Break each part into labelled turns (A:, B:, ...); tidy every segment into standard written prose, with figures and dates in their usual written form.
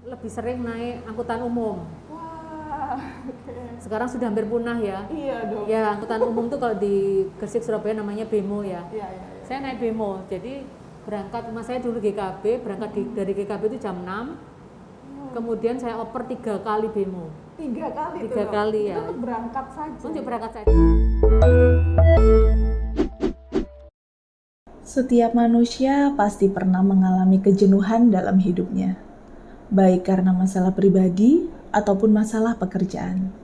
A: lebih sering naik angkutan umum.
B: Wah, okay.
A: Sekarang sudah hampir punah ya.
B: Iya dong.
A: Ya, angkutan umum tuh kalau di Gresik Surabaya namanya Bemo ya.
B: Iya, iya, iya.
A: Saya naik Bemo, jadi berangkat rumah saya dulu GKB, berangkat dari GKB itu jam 6. Kemudian saya oper 3 kali Bemo.
B: 3 kali tuh.
A: 3 kali ya.
B: Itu untuk berangkat saja.
A: Untuk berangkat saja.
C: Setiap manusia pasti pernah mengalami kejenuhan dalam hidupnya, baik karena masalah pribadi ataupun masalah pekerjaan.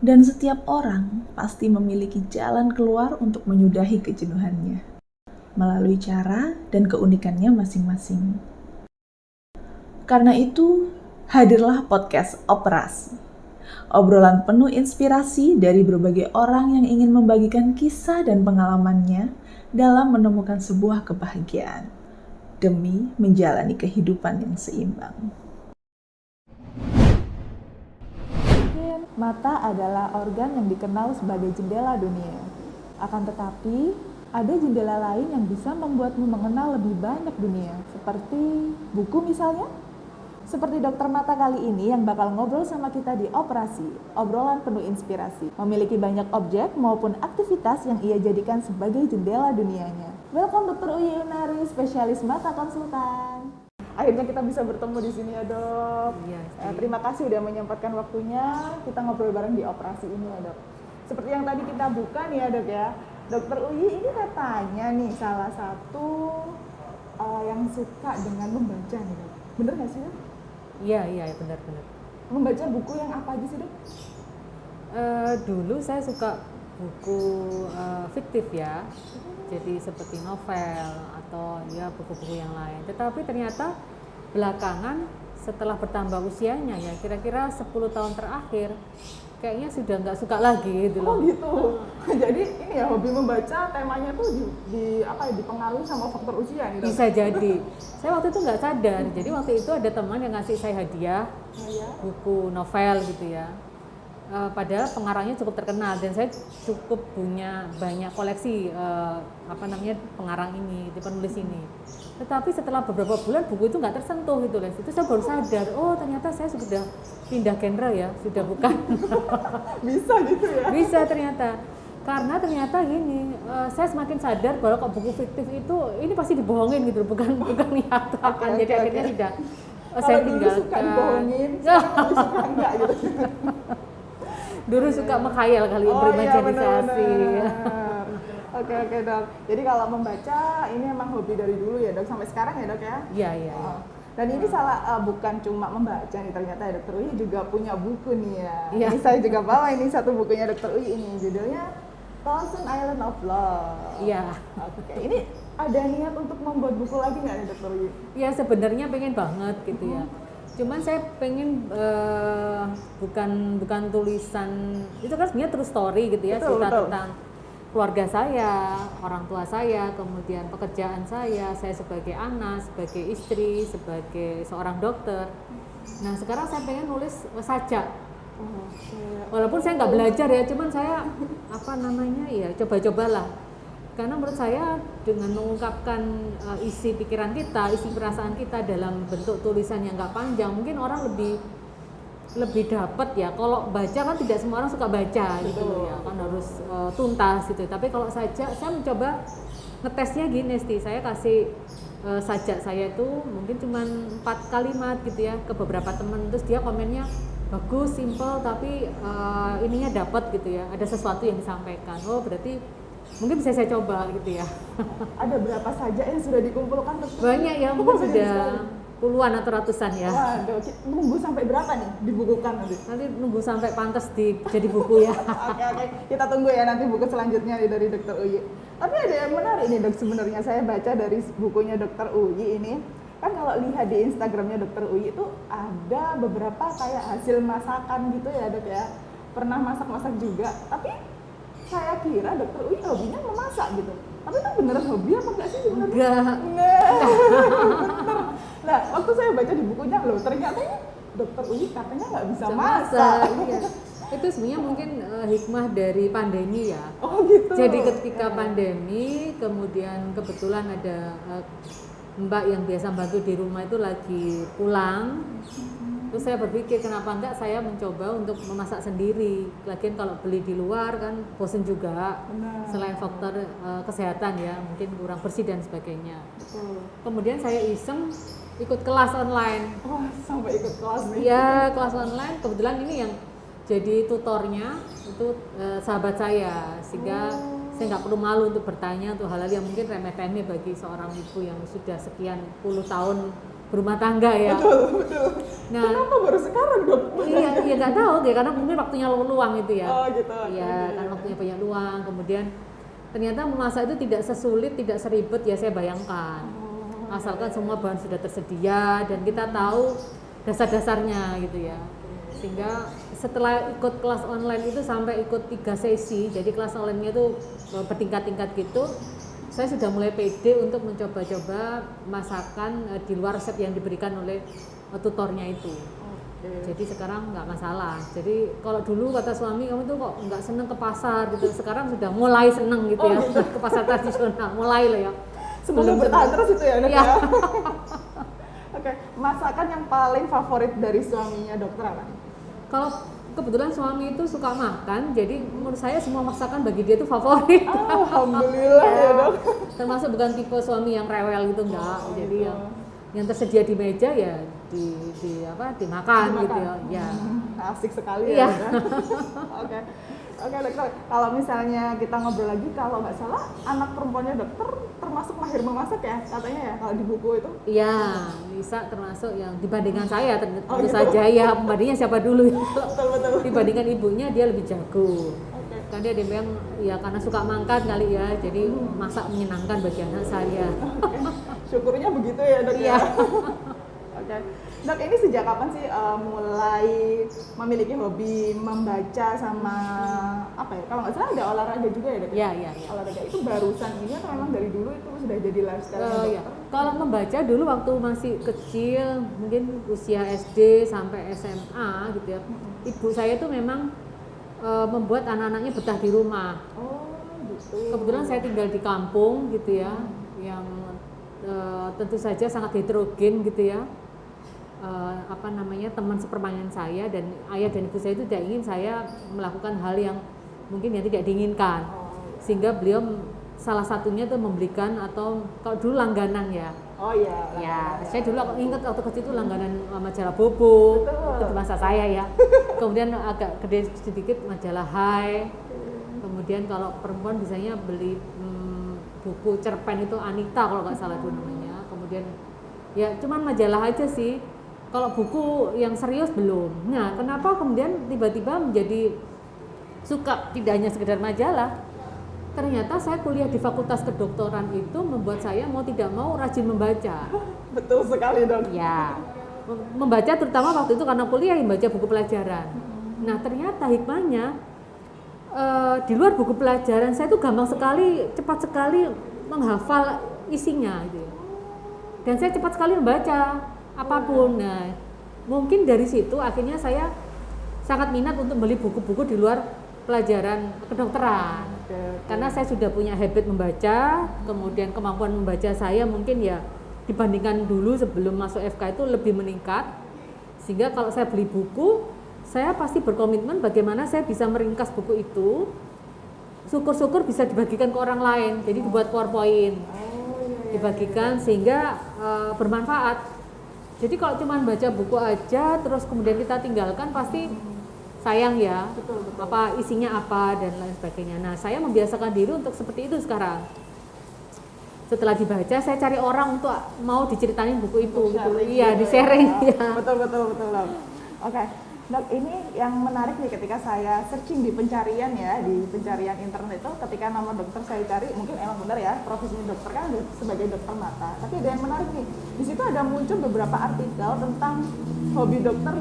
C: Dan setiap orang pasti memiliki jalan keluar untuk menyudahi kejenuhannya, melalui cara dan keunikannya masing-masing. Karena itu, hadirlah podcast Operas. Obrolan penuh inspirasi dari berbagai orang yang ingin membagikan kisah dan pengalamannya dalam menemukan sebuah kebahagiaan demi menjalani kehidupan yang seimbang.
B: Mata adalah organ yang dikenal sebagai jendela dunia. Akan tetapi, ada jendela lain yang bisa membuatmu mengenal lebih banyak dunia, seperti buku misalnya. Seperti dokter mata kali ini yang bakal ngobrol sama kita di Operasi, obrolan penuh inspirasi. Memiliki banyak objek maupun aktivitas yang ia jadikan sebagai jendela dunianya. Welcome Dr. Uyi Unari, spesialis mata konsultan. Akhirnya kita bisa bertemu di sini ya dok.
A: Iya,
B: Terima kasih udah menyempatkan waktunya, kita ngobrol bareng di Operasi ini ya dok. Seperti yang tadi kita buka nih ya dok ya, Dokter Uyi ini katanya nih salah satu yang suka dengan membaca nih dok. Bener nggak sih dok?
A: Iya, benar-benar.
B: Membaca buku yang apa aja sih dok?
A: Dulu saya suka buku fiktif ya, jadi seperti novel atau ya buku-buku yang lain. Tetapi ternyata belakangan setelah bertambah usianya ya, kira-kira 10 tahun terakhir, kayaknya sudah nggak suka lagi gitu loh.
B: Oh gitu. Jadi ini ya hobi membaca temanya tuh dipengaruhi sama faktor usia nih dok?
A: Bisa jadi. Saya waktu itu nggak sadar. Jadi waktu itu ada teman yang ngasih saya hadiah buku novel gitu ya. Padahal pengarangnya cukup terkenal dan saya cukup punya banyak koleksi pengarang ini, penulis ini. Tetapi setelah beberapa bulan buku itu nggak tersentuh gitu loh. Itu saya baru sadar, oh ternyata saya sudah pindah genre ya, sudah bukan.
B: Bisa gitu ya?
A: Bisa ternyata. Karena ternyata gini, saya semakin sadar bahwa kok buku fiktif itu ini pasti dibohongin gitu, bukan nyata. Jadi akhirnya tidak. Saya tinggalkan.
B: Dulu suka dibohongin, sekarang suka enggak gitu.
A: Dulu suka menghayal kali berimajinasi.
B: Oke dok. Jadi kalau membaca ini emang hobi dari dulu ya dok, sampai sekarang ya dok ya?
A: Iya.
B: Dan ini bukan cuma membaca nih, ternyata ya Dokter Uyi juga punya buku nih ya.
A: Iya.
B: Ini saya juga bawa ini satu bukunya Dokter Uyi ini, judulnya Thousand Island of Love.
A: Iya.
B: Oke, ini ada niat untuk membuat buku lagi nggak nih Dokter Uyi?
A: Ya sebenarnya pengen banget gitu ya. Cuman saya pengen bukan tulisan, itu kan sebenarnya true story gitu ya, cerita tentang keluarga saya, orang tua saya, kemudian pekerjaan saya sebagai anak, sebagai istri, sebagai seorang dokter. Nah sekarang saya pengen nulis sajak. Walaupun saya nggak belajar ya, cuman saya coba-cobalah. Karena menurut saya dengan mengungkapkan isi pikiran kita, isi perasaan kita dalam bentuk tulisan yang nggak panjang, mungkin orang lebih dapat ya. Kalau baca kan tidak semua orang suka baca gitu ya, kan harus tuntas gitu. Tapi kalau sajak, saya mencoba ngetesnya gini saya kasih sajak saya itu mungkin cuma 4 kalimat gitu ya ke beberapa teman, terus dia komennya bagus, simple, tapi ininya dapat gitu ya, ada sesuatu yang disampaikan. Oh berarti mungkin bisa saya coba gitu ya.
B: Ada berapa saja yang sudah dikumpulkan?
A: Banyak ya, mungkin sudah puluhan atau ratusan ya.
B: Waduh, nunggu sampai berapa nih dibukukan nanti?
A: Nanti nunggu sampai pantas jadi buku ya.
B: Oke, kita tunggu ya nanti buku selanjutnya dari Dokter Uyi. Tapi ada yang menarik nih dok, sebenarnya saya baca dari bukunya Dokter Uyi ini, kan kalau lihat di Instagramnya Dokter Uyi itu ada beberapa kayak hasil masakan gitu ya dok ya. Pernah masak-masak juga, tapi saya kira Dokter Uyi hobinya memasak gitu. Tapi itu beneran hobi apa enggak sih sebenarnya?
A: Enggak.
B: Bener. Nah, waktu saya baca di bukunya loh, ternyata ini Dokter Uyi katanya nggak bisa masak.
A: Iya. Itu sebenarnya mungkin hikmah dari pandemi ya.
B: Oh gitu.
A: Jadi ketika pandemi, kemudian kebetulan ada Mbak yang biasa bantu di rumah itu lagi pulang. Terus saya berpikir kenapa enggak saya mencoba untuk memasak sendiri. Lagian kalau beli di luar kan bosen juga.
B: Benar.
A: Selain faktor kesehatan ya, mungkin kurang bersih dan sebagainya.
B: Betul.
A: Kemudian saya iseng ikut kelas online.
B: Wah, sampai ikut kelas nih.
A: Iya, kelas online. Kebetulan ini yang jadi tutornya itu sahabat saya, sehingga saya nggak perlu malu untuk bertanya untuk hal-hal yang mungkin remeh-temeh bagi seorang ibu yang sudah sekian puluh tahun berumah tangga ya.
B: Betul.
A: Nah,
B: Kenapa baru sekarang, Dok?
A: iya nggak tahu ya, karena mungkin waktunya luang itu ya.
B: Oh, gitu.
A: Iya, karena waktunya banyak luang. Kemudian ternyata memasak itu tidak sesulit, tidak seribet ya saya bayangkan. Asalkan semua bahan sudah tersedia dan kita tahu dasar-dasarnya gitu ya. Sehingga setelah ikut kelas online itu sampai ikut 3 sesi, jadi kelas online-nya itu bertingkat-tingkat gitu, saya sudah mulai pede untuk mencoba-coba masakan di luar resep yang diberikan oleh tutornya itu. Jadi sekarang nggak masalah. Jadi kalau dulu kata suami, kamu tuh kok nggak seneng ke pasar gitu, sekarang sudah mulai seneng gitu ya. Ke pasar tradisional, mulai loh ya.
B: Semoga bertahan terus itu ya, Dok
A: Iya.
B: ya. Oke, masakan yang paling favorit dari suaminya dokter apa?
A: Kalau kebetulan suami itu suka makan, jadi menurut saya semua masakan bagi dia itu favorit.
B: Alhamdulillah ya, Dok.
A: Termasuk bukan tipe suami yang rewel gitu enggak. Jadi yang tersedia di meja ya dimakan gitu ya. Ya.
B: Asik sekali
A: Iya.
B: ya. Oke, dokter. Kalau misalnya kita ngobrol lagi, kalau nggak salah anak perempuannya dokter termasuk mahir memasak ya, katanya ya kalau di buku itu.
A: Iya, Lisa termasuk yang dibandingkan saya tentu
B: gitu.
A: saja ya, pembandingnya siapa dulu.
B: Betul.
A: Dibandingkan ibunya dia lebih jago.
B: Oke.
A: Kan dia bilang ya karena suka makan kali ya, jadi masak menyenangkan bagi anak saya.
B: Syukurnya begitu ya, Dok.
A: Iya.
B: Ya? Oke. Dok, ini sejak kapan sih mulai memiliki hobi membaca sama apa ya? Kalau nggak salah ada olahraga juga ya, Dok?
A: Iya.
B: Olahraga itu barusan ini atau memang dari dulu itu sudah jadi lifestyle
A: Iya. Kalau membaca dulu waktu masih kecil, mungkin usia SD sampai SMA gitu ya. Ibu saya tuh memang membuat anak-anaknya betah di rumah.
B: Oh, gitu.
A: Kebetulan saya tinggal di kampung gitu ya, yang tentu saja sangat heterogen gitu ya. Teman sepermainan saya dan ayah dan ibu saya itu tidak ingin saya melakukan hal yang mungkin yang tidak diinginkan, sehingga beliau salah satunya tuh membelikan atau kalau dulu langganan ya.
B: Oh iya.
A: Ya, saya dulu ingat waktu kecil itu langganan majalah Bobo,
B: Betul.
A: itu masa saya ya. Kemudian agak gede sedikit majalah Hai. Kemudian kalau perempuan biasanya beli buku cerpen itu Anita kalau nggak salah itu namanya. Kemudian ya cuman majalah aja sih. Kalau buku yang serius belum. Nah, kenapa kemudian tiba-tiba menjadi suka tidak hanya sekedar majalah? Ternyata saya kuliah di Fakultas Kedokteran itu membuat saya mau tidak mau rajin membaca.
B: Betul sekali, Dok.
A: Ya, membaca terutama waktu itu karena kuliah membaca buku pelajaran. Nah, ternyata hikmahnya di luar buku pelajaran saya tuh gampang sekali, cepat sekali menghafal isinya gitu. Dan saya cepat sekali membaca apapun. Nah, mungkin dari situ akhirnya saya sangat minat untuk beli buku-buku di luar pelajaran kedokteran. Karena saya sudah punya habit membaca, kemudian kemampuan membaca saya mungkin ya dibandingkan dulu sebelum masuk FK itu lebih meningkat. Sehingga kalau saya beli buku, saya pasti berkomitmen bagaimana saya bisa meringkas buku itu. Syukur-syukur bisa dibagikan ke orang lain. Jadi dibuat PowerPoint. Dibagikan sehingga bermanfaat. Jadi kalau cuma baca buku aja terus kemudian kita tinggalkan pasti sayang ya.
B: Betul.
A: Apa isinya apa dan lain sebagainya. Nah, saya membiasakan diri untuk seperti itu sekarang. Setelah dibaca saya cari orang untuk mau diceritain buku itu gitu. Iya, di-sharing ya.
B: Betul, Dok. Oke. Dok, ini yang menarik nih ketika saya searching di pencarian ya, di pencarian internet itu ketika nama dokter saya cari, mungkin emang benar ya, profesinya dokter kan sebagai dokter mata. Tapi ada yang menarik nih, di situ ada muncul beberapa artikel tentang hobi dokter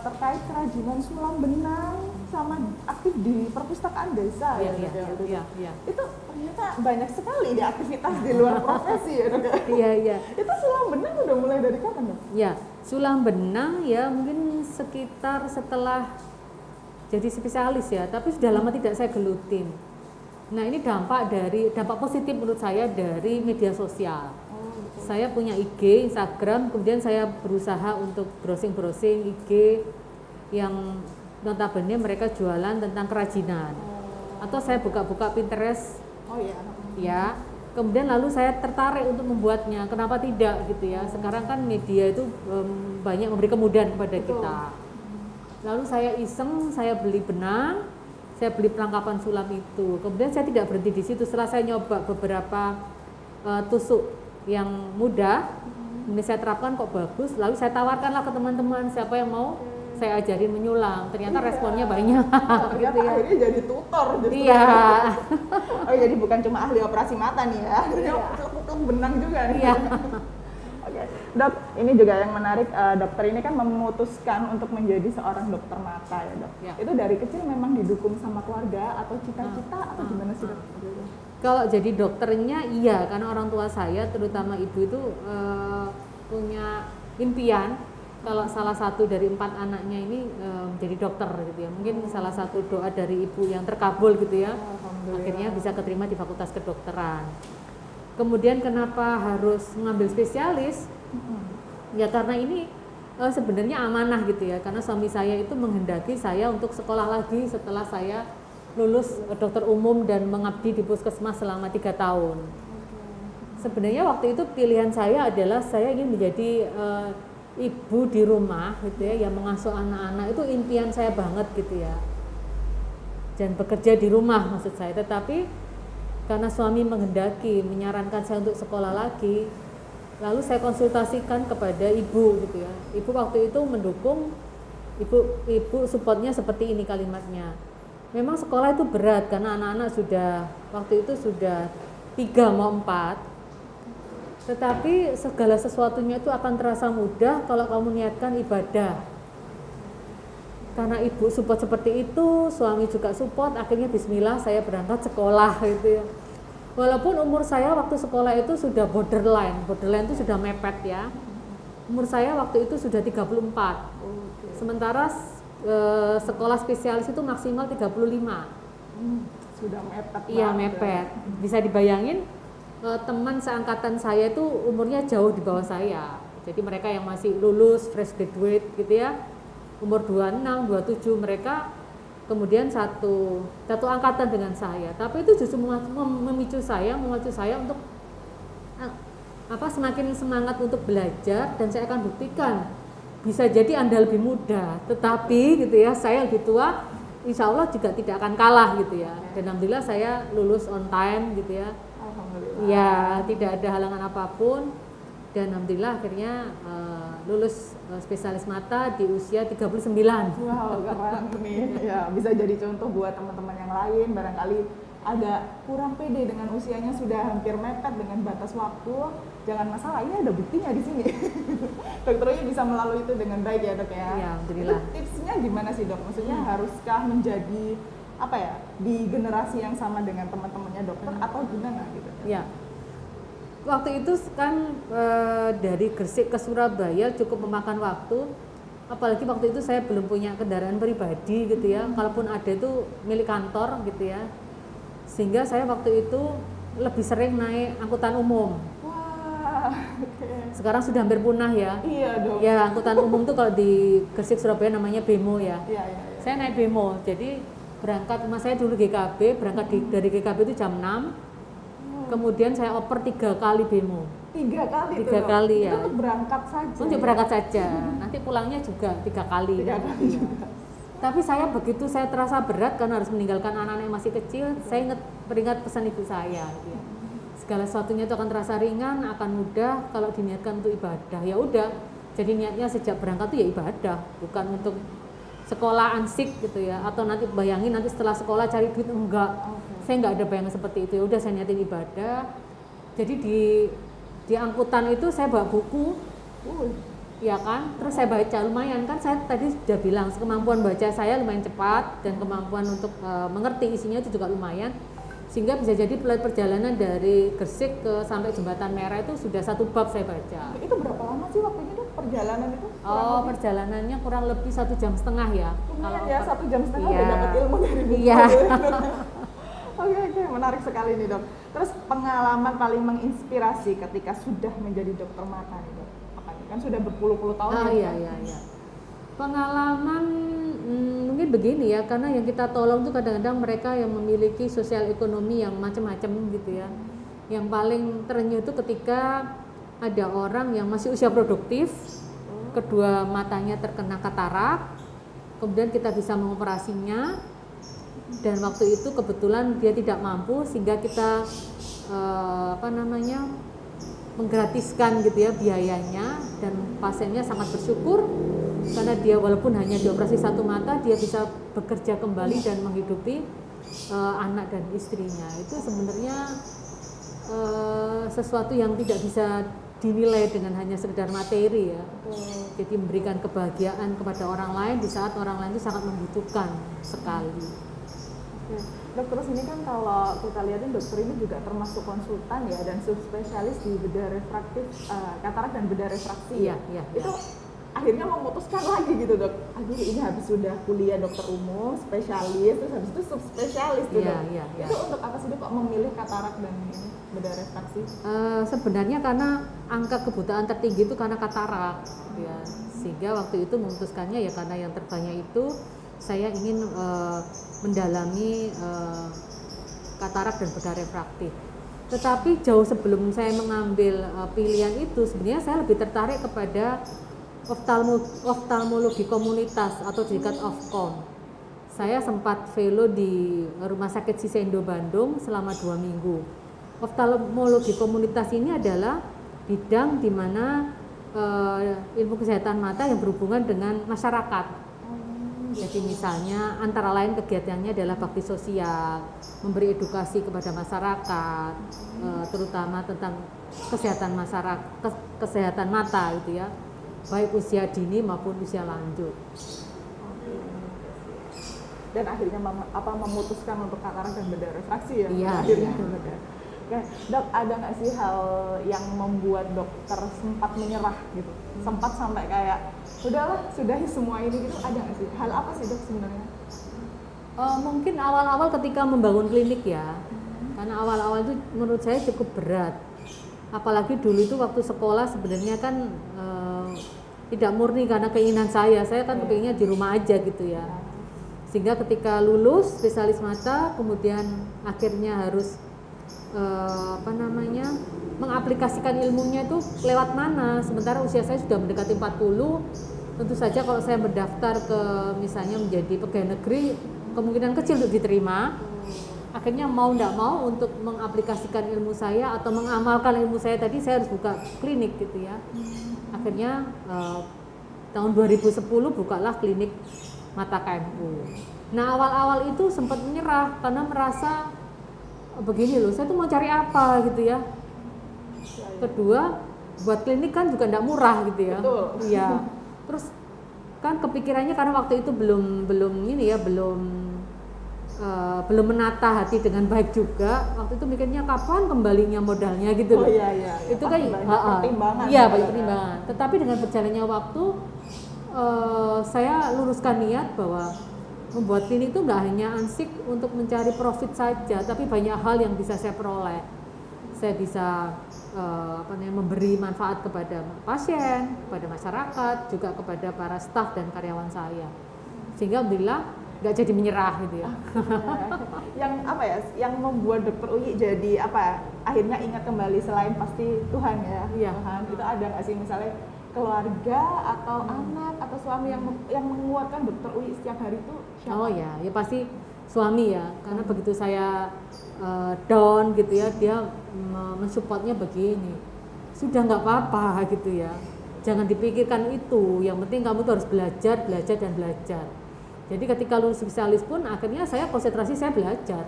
B: terkait kerajinan sulam benang sama aktif di perpustakaan desa.
A: Iya.
B: Itu ternyata banyak sekali di aktivitas di luar profesi ya, Dok.
A: Iya.
B: Itu sulam benang udah mulai dari kapan, Dok?
A: Ya, sulam benang ya mungkin sekitar setelah jadi spesialis ya, tapi sudah lama tidak saya gelutin. Nah, ini dampak positif menurut saya dari media sosial. saya punya IG, Instagram, kemudian saya berusaha untuk browsing IG yang notabene mereka jualan tentang kerajinan. Atau saya buka-buka Pinterest.
B: Oh iya.
A: Ya. Kemudian lalu saya tertarik untuk membuatnya. Kenapa tidak gitu ya? Sekarang kan media itu banyak memberi kemudahan kepada kita. Lalu saya iseng, saya beli benang, saya beli perlengkapan sulam itu. Kemudian saya tidak berhenti di situ. Setelah saya nyoba beberapa tusuk yang mudah, ini saya terapkan kok bagus. Lalu saya tawarkanlah ke teman-teman siapa yang mau saya ajarin menyulam. Ternyata responnya banyak.
B: Ternyata
A: gitu ya.
B: akhirnya jadi tutor justru.
A: Iya.
B: Oh jadi bukan cuma ahli operasi mata nih ya, akhirnya peluk benang juga nih.
A: Iya.
B: Oke, Dok, ini juga yang menarik, dokter ini kan memutuskan untuk menjadi seorang dokter mata ya dok.
A: Ya.
B: Itu dari kecil memang didukung sama keluarga atau cita-cita atau gimana sih dok?
A: Kalau jadi dokternya iya, karena orang tua saya terutama ibu itu punya impian kalau salah satu dari 4 anaknya ini menjadi dokter gitu ya. Mungkin salah satu doa dari ibu yang terkabul gitu ya. Akhirnya bisa keterima di Fakultas Kedokteran. Kemudian kenapa harus mengambil spesialis? Ya karena ini sebenarnya amanah gitu ya. Karena suami saya itu menghendaki saya untuk sekolah lagi setelah saya lulus dokter umum dan mengabdi di puskesmas selama 3 tahun. Sebenarnya waktu itu pilihan saya adalah saya ingin menjadi ibu di rumah gitu ya, yang mengasuh anak-anak. Itu impian saya banget gitu ya. Dan bekerja di rumah maksud saya. Tetapi karena suami menghendaki, menyarankan saya untuk sekolah lagi, lalu saya konsultasikan kepada ibu gitu ya. Ibu waktu itu mendukung, ibu supportnya seperti ini kalimatnya. Memang sekolah itu berat karena anak-anak sudah waktu itu sudah 3 mau 4. Tetapi segala sesuatunya itu akan terasa mudah kalau kamu niatkan ibadah. Karena ibu support seperti itu, suami juga support, akhirnya bismillah saya berangkat sekolah gitu ya. Walaupun umur saya waktu sekolah itu sudah borderline itu sudah mepet ya. Umur saya waktu itu sudah 34. Sementara sekolah spesialis itu maksimal 35.
B: Sudah mepet.
A: Iya, mepet. Bisa dibayangin teman seangkatan saya itu umurnya jauh di bawah saya. Jadi mereka yang masih lulus, fresh graduate gitu ya, umur 26, 27, mereka kemudian satu angkatan dengan saya. Tapi itu justru memacu saya untuk semakin semangat untuk belajar, dan saya akan buktikan bisa jadi Anda lebih muda, tetapi gitu ya, saya lebih tua, insya Allah juga tidak akan kalah gitu ya. Dan alhamdulillah saya lulus on time gitu ya. Ya, tidak ada halangan apapun, dan alhamdulillah akhirnya lulus spesialis mata di usia 39.
B: Wow, keren nih. Ya, bisa jadi contoh buat teman-teman yang lain barangkali agak kurang pede dengan usianya, sudah hampir mepet dengan batas waktu. Jangan masalah, ini ada buktinya di sini. Dokternya bisa melalui itu dengan baik ya, Dok ya.
A: Ya, alhamdulillah.
B: Itu tipsnya gimana sih, Dok? Maksudnya haruskah menjadi di generasi yang sama dengan teman-temannya dokter atau gimana gitu?
A: Ya, waktu itu kan dari Gresik ke Surabaya cukup memakan waktu, apalagi waktu itu saya belum punya kendaraan pribadi gitu ya. Kalaupun ada itu milik kantor gitu ya, sehingga saya waktu itu lebih sering naik angkutan umum.
B: Wah, okay.
A: Sekarang sudah hampir punah ya.
B: Iya dong.
A: Ya, angkutan umum tuh kalau di Gresik Surabaya namanya Bemo ya.
B: Iya.
A: Saya naik Bemo, jadi berangkat, rumah saya dulu GKB, berangkat dari GKB itu jam 6, kemudian saya oper 3 kali Bemo.
B: 3 kali?
A: 3 kali ya.
B: Itu untuk berangkat saja?
A: Untuk berangkat saja, nanti pulangnya juga 3 kali.
B: 3 kali juga.
A: Tapi saya begitu saya terasa berat karena harus meninggalkan anak-anak yang masih kecil, saya beringat pesan ibu saya gitu ya. Segala sesuatunya itu akan terasa ringan, akan mudah kalau diniatkan untuk ibadah. Ya udah, jadi niatnya sejak berangkat itu ya ibadah, bukan untuk sekolah ansik gitu ya, atau nanti bayangin nanti setelah sekolah cari duit, enggak. Saya enggak ada bayangan seperti itu. Ya udah, saya niatin ibadah. Jadi di angkutan itu saya bawa buku, ya kan, terus saya baca, lumayan kan, saya tadi sudah bilang kemampuan baca saya lumayan cepat, dan kemampuan untuk mengerti isinya itu juga lumayan, sehingga bisa jadi perjalanan dari Gresik ke sampai Jembatan Merah itu sudah 1 bab saya baca.
B: Itu berapa lama sih waktunya, Dok, perjalanan itu?
A: Perjalanannya kurang lebih 1,5 jam ya.
B: Lumayan ya, 1,5 jam
A: iya.
B: udah dapat ilmu dari buku.
A: Iya.
B: Oke, menarik sekali nih dok. Terus pengalaman paling menginspirasi ketika sudah menjadi dokter mata nih dok, apa nih? Kan sudah berpuluh-puluh tahun
A: Iya. Pengalaman mungkin begini ya, karena yang kita tolong tuh kadang-kadang mereka yang memiliki sosial ekonomi yang macam-macam gitu ya. Yang paling terenyuh itu ketika ada orang yang masih usia produktif, kedua matanya terkena katarak, kemudian kita bisa mengoperasinya, dan waktu itu kebetulan dia tidak mampu sehingga kita menggratiskan gitu ya biayanya, dan pasiennya sangat bersyukur karena dia walaupun hanya dioperasi satu mata dia bisa bekerja kembali dan menghidupi anak dan istrinya. Itu sebenarnya sesuatu yang tidak bisa dinilai dengan hanya sekedar materi ya. Jadi memberikan kebahagiaan kepada orang lain di saat orang lain itu sangat membutuhkan sekali.
B: Dok, terus ini kan kalau kita lihatin dokter ini juga termasuk konsultan ya dan subspesialis di bedah refraktif, katarak dan bedah refraksi.
A: Iya.
B: Itu akhirnya memutuskan lagi gitu dok. Aduh ini habis sudah kuliah dokter umum, spesialis, terus habis itu subspesialis tuh dok.
A: Iya.
B: Itu untuk apa sih dok kok memilih katarak dan ini bedah refraksi?
A: Sebenarnya karena angka kebutaan tertinggi itu karena katarak ya. Sehingga waktu itu memutuskannya ya karena yang terbanyak itu saya ingin mendalami katarak dan bedah refraktif. Tetapi jauh sebelum saya mengambil pilihan itu, sebenarnya saya lebih tertarik kepada oftalmologi komunitas atau disingkat Ofkom. Saya sempat fellow di Rumah Sakit Siseindo Bandung selama 2 minggu. Oftalmologi komunitas ini adalah bidang di mana ilmu kesehatan mata yang berhubungan dengan masyarakat. Jadi misalnya antara lain kegiatannya adalah bakti sosial, memberi edukasi kepada masyarakat, terutama tentang kesehatan masyarakat, kesehatan mata gitu ya, baik usia dini maupun usia lanjut.
B: Dan akhirnya memutuskan untuk katarak dan bedah refraksi ya?
A: Iya.
B: Akhirnya. Oke, dok, ada nggak sih hal yang membuat dokter sempat menyerah gitu? Sempat sampai kayak, udahlah, sudahi semua ini gitu, ada nggak sih? Hal apa sih dok sebenarnya?
A: Mungkin awal-awal ketika membangun klinik ya, karena awal-awal itu menurut saya cukup berat. Apalagi dulu itu waktu sekolah sebenarnya kan tidak murni karena keinginan saya kan kepinginnya di rumah aja gitu ya. Sehingga ketika lulus spesialis mata, kemudian akhirnya harus mengaplikasikan ilmunya itu lewat mana, sementara usia saya sudah mendekati 40. Tentu saja kalau saya mendaftar ke misalnya menjadi pegawai negeri kemungkinan kecil untuk diterima. Akhirnya mau tidak mau untuk mengaplikasikan ilmu saya atau mengamalkan ilmu saya tadi, saya harus buka klinik gitu ya. Akhirnya tahun 2010 bukalah klinik mata KMU. Nah awal-awal itu sempat menyerah karena merasa begini loh, saya tuh mau cari apa gitu ya. Kedua, buat klinik kan juga tidak murah gitu ya. Iya. Terus kan kepikirannya karena waktu itu belum menata hati dengan baik juga. Waktu itu mikirnya kapan kembalinya modalnya gitu loh.
B: Iya.
A: Itu kan
B: pertimbangan.
A: Iya, banyak pertimbangan. Tetapi dengan berjalannya waktu saya luruskan niat bahwa membuat klinik itu nggak hanya ansik untuk mencari profit saja, tapi banyak hal yang bisa saya peroleh. Saya bisa memberi manfaat kepada pasien, kepada masyarakat, juga kepada para staf dan karyawan saya. Sehingga alhamdulillah nggak jadi menyerah gitu ya.
B: Yang membuat dokter Uyi jadi akhirnya ingat kembali selain pasti Tuhan ya.
A: Iya.
B: Tuhan itu ada nggak sih misalnya keluarga atau anak atau suami yang menguatkan dokter Uyi setiap hari itu siapa?
A: Oh ya pasti suami ya, karena begitu saya down gitu ya, dia mensupportnya begini, sudah nggak apa-apa gitu ya, jangan dipikirkan itu, yang penting kamu tuh harus belajar dan belajar. Jadi ketika lulus spesialis pun akhirnya saya konsentrasi, saya belajar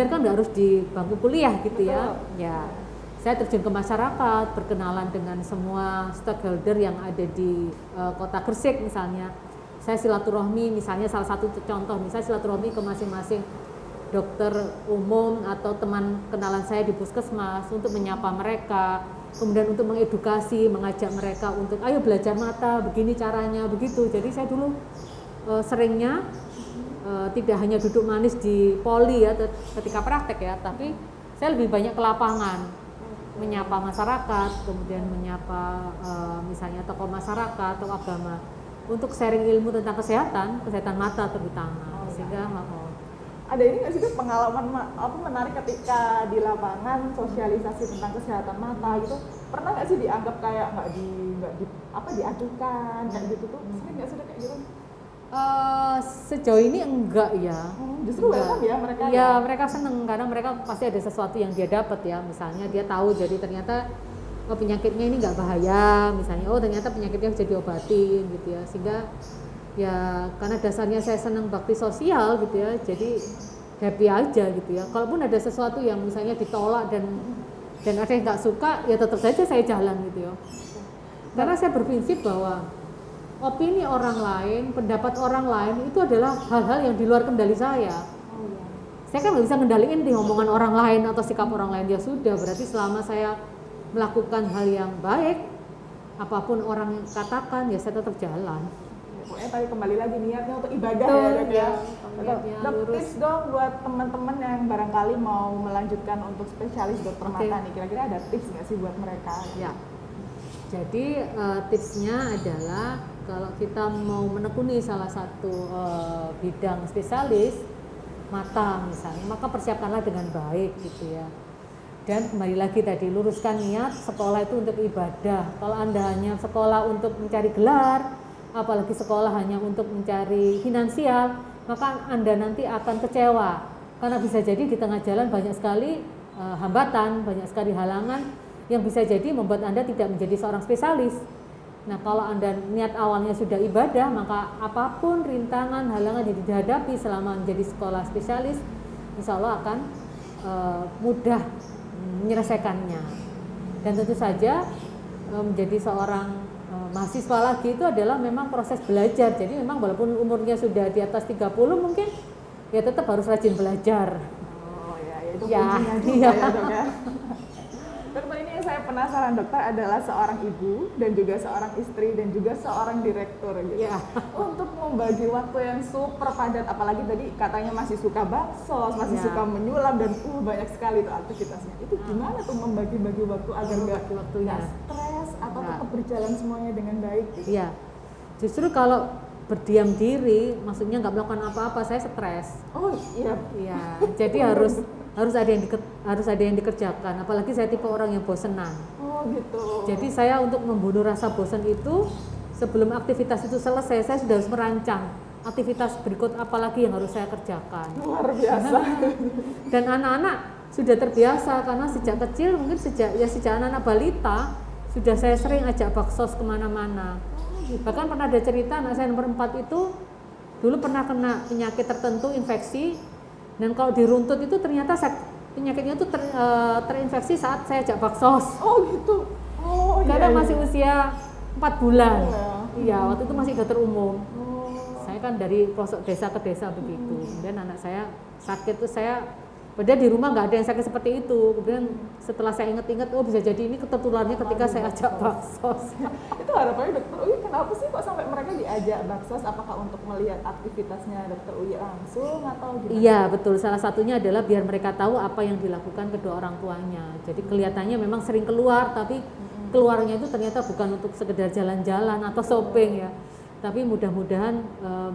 A: kan nggak harus di bangku kuliah gitu ya. Ya saya terjun ke masyarakat, berkenalan dengan semua stakeholder yang ada di kota Gresik misalnya. Saya silaturahmi, misalnya salah satu contoh, misalnya silaturahmi ke masing-masing dokter umum atau teman kenalan saya di puskesmas untuk menyapa mereka, kemudian untuk mengedukasi, mengajak mereka untuk ayo belajar mata, begini caranya, begitu. Jadi saya dulu seringnya tidak hanya duduk manis di poli ya ketika praktek ya, tapi saya lebih banyak ke lapangan, menyapa masyarakat, kemudian menyapa misalnya tokoh masyarakat atau agama untuk sharing ilmu tentang kesehatan mata terutama. Sehingga
B: ada ini nggak sih Dok, pengalaman menarik ketika di lapangan sosialisasi tentang kesehatan mata gitu, pernah nggak sih dianggap kayak nggak diadukan kayak gitu tuh, sering nggak sih Dok kayak gitu?
A: Sejauh ini enggak ya.
B: Justru welcome ya mereka.
A: Ya mereka seneng karena mereka pasti ada sesuatu yang dia dapat ya. Misalnya dia tahu jadi ternyata penyakitnya ini nggak bahaya, misalnya ternyata penyakitnya bisa diobatin gitu ya. Sehingga ya karena dasarnya saya senang bakti sosial gitu ya, jadi happy aja gitu ya. Kalaupun ada sesuatu yang misalnya ditolak dan ada yang nggak suka, ya tetap saja saya jalan gitu ya. Karena saya berprinsip bahwa opini orang lain, pendapat orang lain itu adalah hal-hal yang di luar kendali saya. Saya kan nggak bisa ngendaliin di omongan orang lain atau sikap orang lain. Ya sudah, berarti selama saya melakukan hal yang baik, apapun orang katakan, ya saya tetap jalan.
B: Pokoknya tadi kembali lagi niatnya untuk ibadah ya. Dok, tips dong buat teman-teman yang barangkali mau melanjutkan untuk spesialis dokter mata nih, kira-kira ada tips nggak sih buat mereka?
A: Ya. Jadi tipsnya adalah kalau kita mau menekuni salah satu bidang spesialis mata misalnya, maka persiapkanlah dengan baik gitu ya. Dan kembali lagi tadi, luruskan niat sekolah itu untuk ibadah. Kalau Anda hanya sekolah untuk mencari gelar, apalagi sekolah hanya untuk mencari finansial, maka Anda nanti akan kecewa. Karena bisa jadi di tengah jalan banyak sekali hambatan, banyak sekali halangan yang bisa jadi membuat Anda tidak menjadi seorang spesialis. Nah, kalau Anda niat awalnya sudah ibadah, maka apapun rintangan, halangan yang dihadapi selama menjadi sekolah spesialis, insya Allah akan mudah menyelesaikannya. Dan tentu saja menjadi seorang mahasiswa lagi itu adalah memang proses belajar. Jadi memang walaupun umurnya sudah di atas 30 mungkin, ya tetap harus rajin belajar.
B: Oh ya, itu kuncinya juga ya Dok ya. Dokter, ini yang saya penasaran dokter adalah seorang ibu dan juga seorang istri dan juga seorang direktur gitu. Yeah. Untuk membagi waktu yang super padat, apalagi tadi katanya masih suka bakso, masih suka menyulam dan banyak sekali tuh aktivitasnya. Itu gimana tuh membagi-bagi waktu agar nggak stres atau tetap berjalan semuanya dengan baik? Gitu?
A: Iya. Justru kalau berdiam diri, maksudnya nggak melakukan apa-apa, saya stres.
B: Oh iya.
A: Iya. Jadi harus ada yang dikerjakan, apalagi saya tipe orang yang bosenan.
B: Oh gitu.
A: Jadi saya untuk membunuh rasa bosan itu sebelum aktivitas itu selesai, saya sudah harus merancang aktivitas berikut apalagi yang harus saya kerjakan.
B: Luar biasa.
A: Dan anak-anak sudah terbiasa karena sejak kecil, mungkin sejak anak-anak balita sudah saya sering ajak baksos kemana-mana. Bahkan pernah ada cerita anak saya nomor 4 itu dulu pernah kena penyakit tertentu, infeksi. Dan kalau diruntut itu ternyata penyakitnya itu terinfeksi saat saya ajak baksos.
B: Oh gitu. Oh iya.
A: Karena masih usia 4 bulan. Iya, waktu itu masih dokter umum. Saya kan dari pelosok desa ke desa begitu. Kemudian anak saya sakit tuh padahal di rumah nggak ada yang sakit seperti itu. Kemudian setelah saya ingat-ingat, bisa jadi ini ketertularnya ketika saya ajak baksos.
B: Itu harapannya dokter Uyi, kenapa sih kok sampai mereka diajak baksos? Apakah untuk melihat aktivitasnya dokter Uyi langsung atau gimana?
A: Iya betul, salah satunya adalah biar mereka tahu apa yang dilakukan kedua orang tuanya. Jadi kelihatannya memang sering keluar, tapi keluarnya itu ternyata bukan untuk sekedar jalan-jalan atau shopping ya. Tapi mudah-mudahan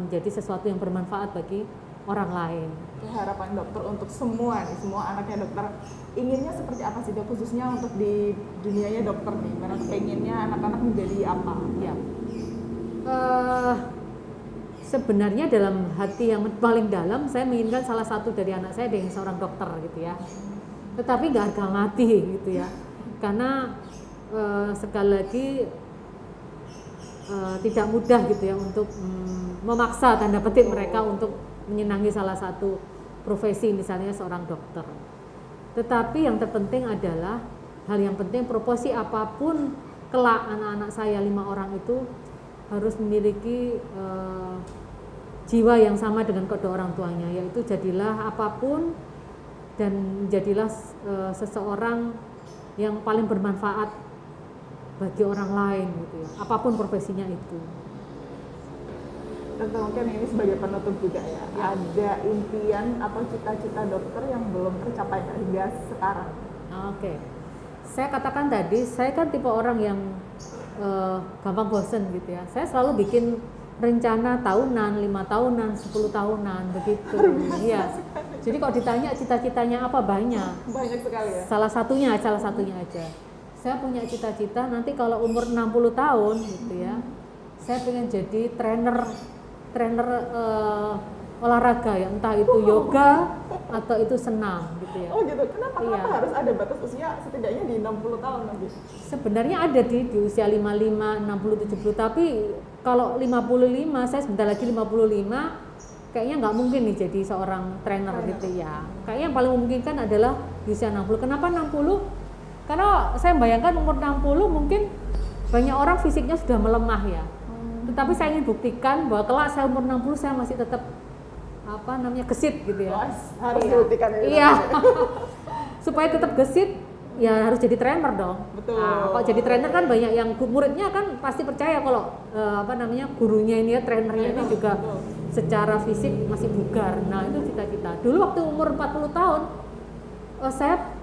A: menjadi sesuatu yang bermanfaat bagi orang lain.
B: Harapan dokter untuk semua anaknya dokter inginnya seperti apa sih dok, khususnya untuk di dunianya dokter nih, karena pengennya anak-anak menjadi apa?
A: Ya, sebenarnya dalam hati yang paling dalam saya menginginkan salah satu dari anak saya dengan seorang dokter gitu ya. Tetapi nggak harga mati gitu ya, karena sekali lagi tidak mudah gitu ya untuk memaksa tanda petik mereka untuk menyenangi salah satu profesi misalnya seorang dokter. Tetapi yang terpenting adalah hal yang penting proporsi apapun kelak anak-anak saya 5 orang itu harus memiliki jiwa yang sama dengan kedua orang tuanya, yaitu jadilah apapun dan jadilah seseorang yang paling bermanfaat bagi orang lain gitu ya, apapun profesinya itu.
B: Dokter mungkin ini sebagai penutup juga ya. Ada impian atau cita-cita dokter yang belum tercapai hingga sekarang?
A: Oke. Saya katakan tadi, saya kan tipe orang yang gampang bosen gitu ya. Saya selalu bikin rencana tahunan, 5 tahunan, 10 tahunan begitu. Iya. Jadi kalau ditanya cita-citanya apa, banyak
B: sekali ya.
A: Salah satunya aja. Saya punya cita-cita nanti kalau umur 60 tahun gitu ya. Saya pengen jadi trainer olahraga ya, entah itu yoga atau itu senam gitu ya.
B: Oh gitu. Kenapa harus ada batas usia setidaknya di 60 tahun nanti?
A: Sebenarnya ada di usia 55, 60, 70, tapi kalau 55, saya sebentar lagi 55, kayaknya nggak mungkin nih jadi seorang trainer gitu ya. Kayaknya yang paling memungkinkan adalah di usia 60. Kenapa 60? Karena saya bayangkan umur 60 mungkin banyak orang fisiknya sudah melemah ya. Tetapi saya ingin buktikan bahwa kelak saya umur 60 saya masih tetap gesit gitu ya.
B: Harus dibuktikan ya.
A: Iya. Supaya tetap gesit ya harus jadi trainer dong.
B: Betul.
A: Nah, kalau jadi trainer kan banyak yang muridnya kan pasti percaya kalau gurunya ini ya, trainernya ini juga secara fisik masih bugar. Nah, itu cita-cita. Dulu waktu umur 40 tahun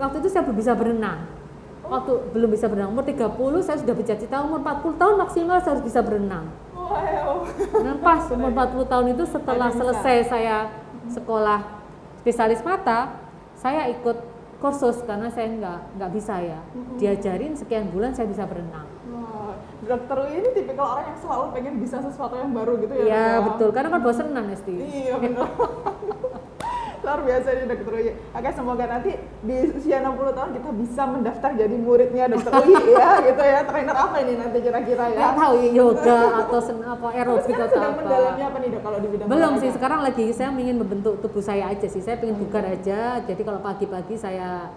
A: waktu itu saya belum bisa berenang. Belum bisa berenang. Umur 30 saya sudah bercita-cita umur 40 tahun maksimal saya harus bisa berenang.
B: Wow.
A: Dan pas umur 40 tahun itu setelah selesai saya sekolah spesialis mata, saya ikut kursus karena saya nggak bisa ya. Diajarin sekian bulan saya bisa berenang.
B: Wah, dokter ini tipikal orang yang selalu pengen bisa sesuatu yang baru gitu ya?
A: Iya betul, karena kan bosenan Esti.
B: Iya benar. Luar biasa nih dokter Uyi. Oke, semoga nanti di usia 60 tahun kita bisa mendaftar jadi muridnya dokter Uyi ya gitu ya. Trainer apa ini nanti kira-kira ya?
A: Nggak tahu yoga atau aerobik atau
B: sedang
A: apa.
B: mendalami apa nih dok kalau di bidang
A: Belum
B: olahraga?
A: sih, sekarang lagi saya ingin membentuk tubuh saya aja sih. Saya pengen bugar aja. Jadi kalau pagi-pagi saya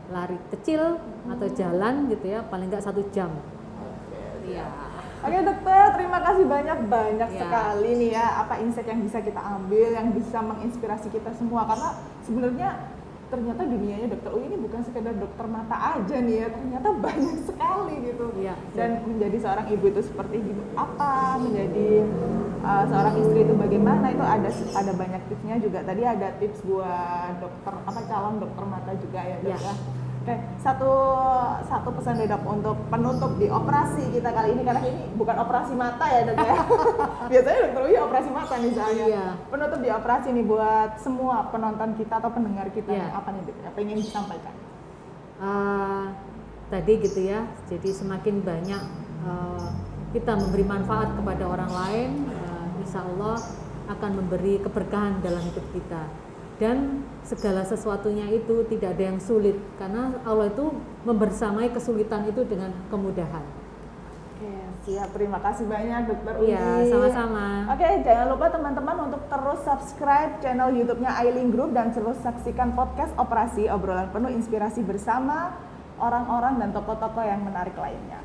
A: lari kecil atau jalan gitu ya, paling nggak 1 jam. Iya.
B: Oke dokter, terima kasih banyak
A: Ya.
B: sekali nih ya apa insight yang bisa kita ambil, yang bisa menginspirasi kita semua, karena sebenarnya ternyata dunianya dokter Uyi ini bukan sekedar dokter mata aja nih ya, ternyata banyak sekali gitu.
A: Iya.
B: Dan menjadi seorang ibu itu seperti apa, menjadi seorang istri itu bagaimana, itu ada banyak tipsnya juga. Tadi ada tips buat calon dokter mata juga ya dok ya. Oke, satu pesan deh dok untuk penutup di operasi kita kali ini, karena ini bukan operasi mata ya dok ya. Biasanya dokter Uyi operasi mata nih soalnya.
A: Iya.
B: Penutup di operasi nih buat semua penonton kita atau pendengar kita,
A: Iya.
B: apa nih dok? Apa yang ingin disampaikan?
A: Tadi gitu ya, jadi semakin banyak kita memberi manfaat kepada orang lain, insya Allah akan memberi keberkahan dalam hidup kita. Dan segala sesuatunya itu tidak ada yang sulit, karena Allah itu membersamai kesulitan itu dengan kemudahan.
B: Oke, siap. Terima kasih banyak dokter Uyi.
A: Iya, sama-sama.
B: Oke, jangan lupa teman-teman untuk terus subscribe channel YouTube-nya Ailing Group dan terus saksikan podcast Operasi, obrolan penuh inspirasi bersama orang-orang dan tokoh-tokoh yang menarik lainnya.